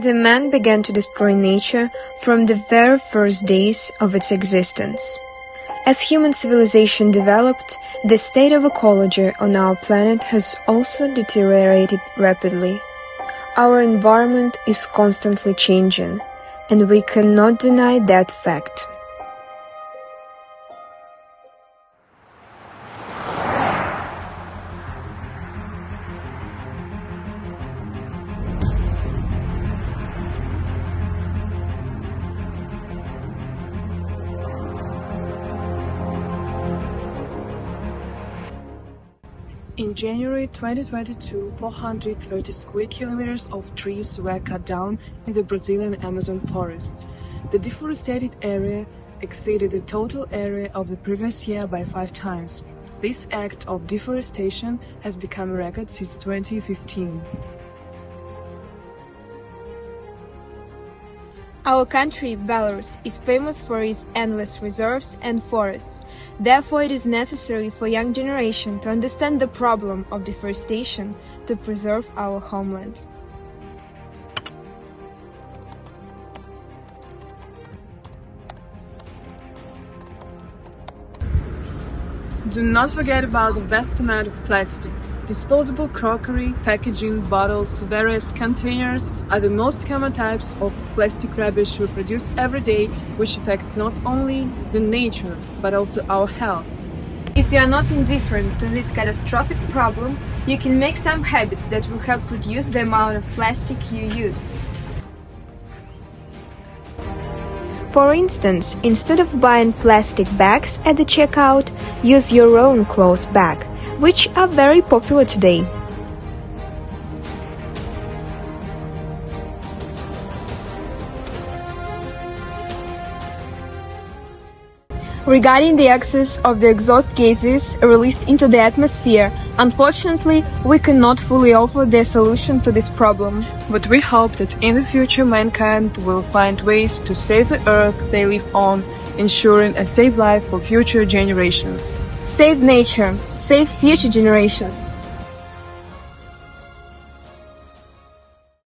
The man began to destroy nature from the very first days of its existence. As human civilization developed, the state of ecology on our planet has also deteriorated rapidly. Our environment is constantly changing, and we cannot deny that fact. In January 2022, 430 square kilometers of trees were cut down in the Brazilian Amazon forests. The deforested area exceeded the total area of the previous year by 5 times. This act of deforestation has become a record since 2015. Our country, Belarus, is famous for its endless reserves and forests. Therefore, it is necessary for young generation to understand the problem of deforestation to preserve our homeland. Do not forget about the vast amount of plastic. Disposable crockery, packaging, bottles, various containers are the most common types of plastic rubbish we produce every day, which affects not only the nature, but also our health. If you are not indifferent to this catastrophic problem, you can make some habits that will help reduce the amount of plastic you use. For instance, instead of buying plastic bags at the checkout, use your own cloth bag, which are very popular today. Regarding the excess of the exhaust gases released into the atmosphere, unfortunately, we cannot fully offer the solution to this problem. But we hope that in the future mankind will find ways to save the earth they live on, ensuring a safe life for future generations. Save nature, save future generations.